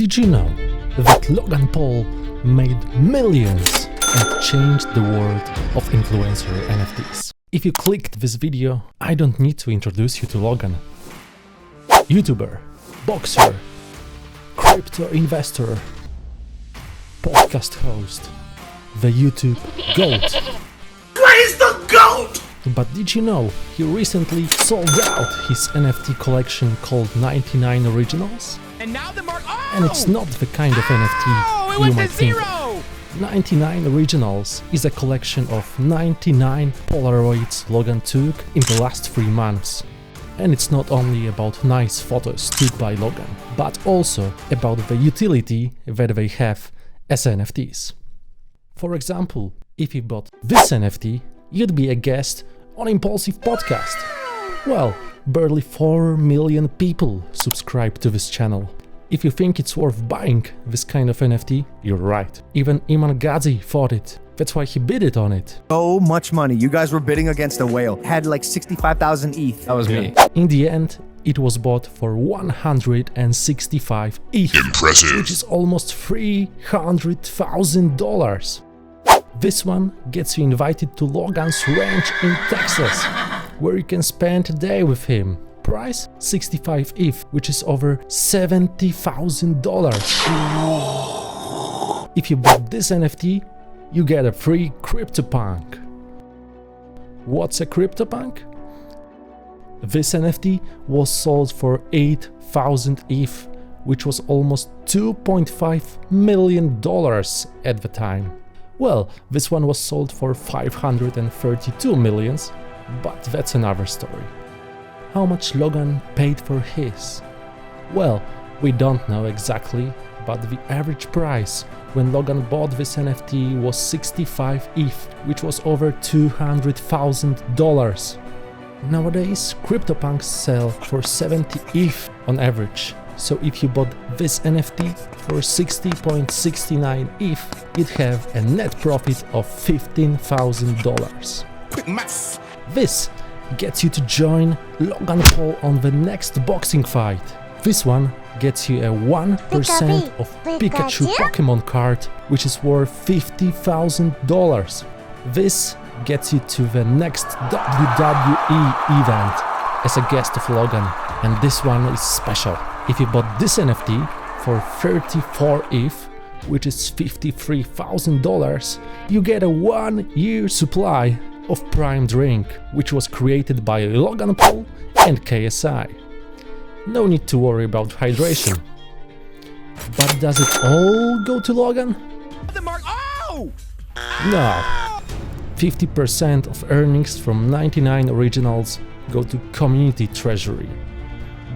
Did you know that Logan Paul made millions and changed the world of influencer NFTs? If you clicked this video, I don't need to introduce you to Logan. YouTuber, boxer, crypto investor, podcast host, the YouTube GOAT. Where is the GOAT? But did you know he recently sold out his NFT collection called 99 Originals? And now the mark. Oh! And it's not the kind of NFT you might think of. 99 Originals is a collection of 99 Polaroids Logan took in the last 3 months. And it's not only about nice photos took by Logan, but also about the utility that they have as NFTs. For example, if you bought this NFT, you'd be a guest on Impulsive Podcast. Well, barely 4 million people subscribe to this channel. If you think it's worth buying this kind of NFT, you're right. Even Iman Gadzhi thought it. That's why he bid it on it. So much money. You guys were bidding against a whale. Had like 65,000 ETH. That was me. In the end, it was bought for 165 ETH. Impressive. Which is almost $300,000. This one gets you invited to Logan's ranch in Texas, where you can spend a day with him. Price 65 ETH, which is over $70,000. If you bought this NFT, you get a free CryptoPunk. What's a CryptoPunk? This NFT was sold for 8,000 ETH, which was almost $2.5 million at the time. Well, this one was sold for 532 millions, but that's another story. How much Logan paid for his? Well, we don't know exactly, but the average price when Logan bought this NFT was 65 ETH, which was over $200,000. Nowadays, CryptoPunks sell for 70 ETH on average. So if you bought this NFT for 60.69 ETH, you'd have a net profit of $15,000. Quick maths. This gets you to join Logan Paul on the next boxing fight. This one gets you a 1% of Pikachu Pokemon card, which is worth $50,000. This gets you to the next WWE event as a guest of Logan, and this one is special. If you bought this NFT for 34 ETH, which is $53,000, you get a 1-year supply of Prime Drink, which was created by Logan Paul and KSI. No need to worry about hydration. But does it all go to Logan? The mark. Oh! No. 50% of earnings from 99 Originals go to Community Treasury.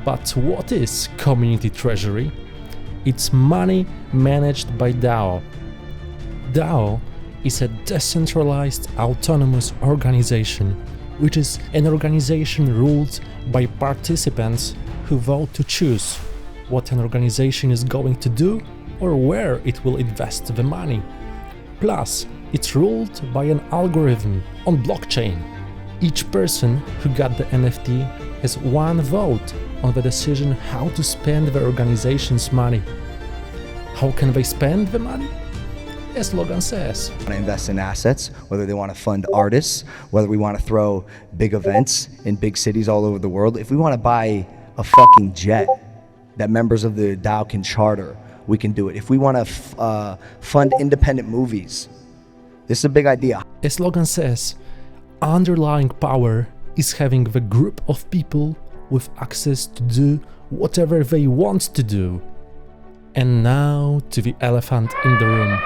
But what is Community Treasury? It's money managed by DAO. DAO is a decentralized autonomous organization, which is an organization ruled by participants who vote to choose what an organization is going to do or where it will invest the money. Plus, it's ruled by an algorithm on blockchain. Each person who got the NFT has one vote on the decision how to spend the organization's money. How can they spend the money? As Logan says. Want to invest in assets, whether they want to fund artists, whether we want to throw big events in big cities all over the world. If we want to buy a fucking jet that members of the DAO can charter, we can do it. If we want to fund independent movies, this is a big idea. As Logan says, underlying power is having the group of people with access to do whatever they want to do. And now to the elephant in the room.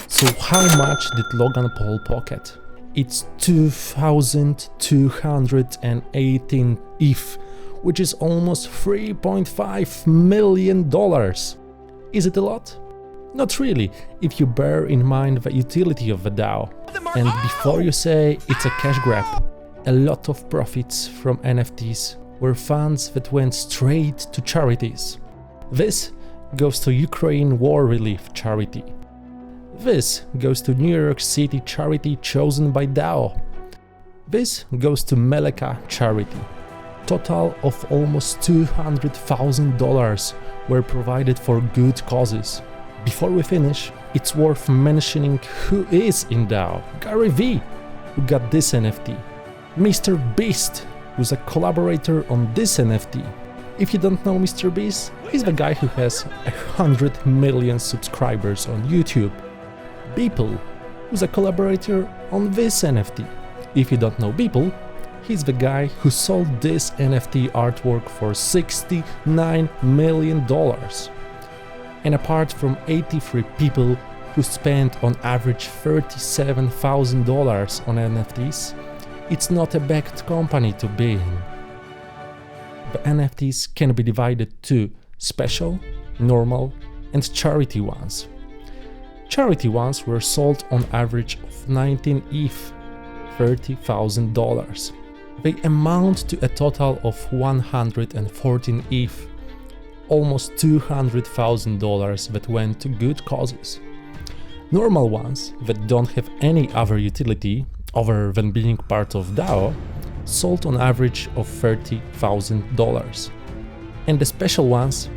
So how much did Logan Paul pocket? It's 2,218 ETH, which is almost $3.5 million. Is it a lot? Not really, if you bear in mind the utility of the DAO. And before you say it's a cash grab, a lot of profits from NFTs were funds that went straight to charities. This goes to Ukraine War Relief Charity. This goes to New York City charity chosen by DAO. This goes to Meleka Charity. Total of almost $200,000 were provided for good causes. Before we finish, it's worth mentioning who is in DAO. Gary V, who got this NFT. Mr. Beast, who's a collaborator on this NFT. If you don't know Mr. Beast, he's the guy who has 100 million subscribers on YouTube. Beeple, who's a collaborator on this NFT. If you don't know Beeple, he's the guy who sold this NFT artwork for $69 million. And apart from 83 people who spent on average $37,000 on NFTs, it's not a backed company to be in. The NFTs can be divided to special, normal, and charity ones. Charity ones were sold on average of 19 ETH, $30,000. They amount to a total of 114 ETH, almost $200,000 that went to good causes. Normal ones that don't have any other utility other than being part of DAO sold on average of $30,000. And the special ones,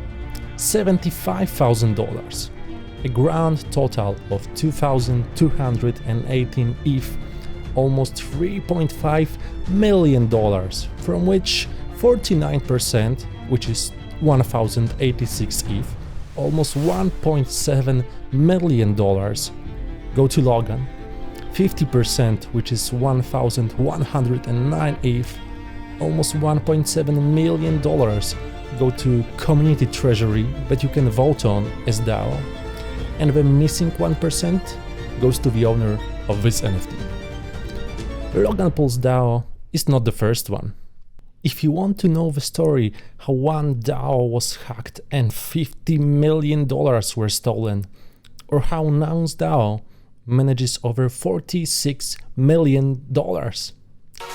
$75,000, a grand total of 2,218 ETH, almost $3.5 million, from which 49%, which is 1,086 ETH, almost $1.7 million, go to Logan, 50%, which is 1,109 ETH, almost $1.7 million, go to community treasury that you can vote on as DAO, and the missing 1% goes to the owner of this NFT. Logan Paul's DAO is not the first one. If you want to know the story how one DAO was hacked and $50 million were stolen, or how Noun's DAO manages over $46 million,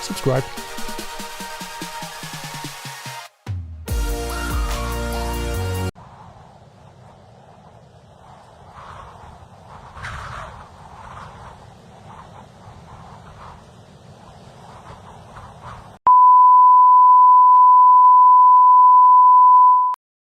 subscribe.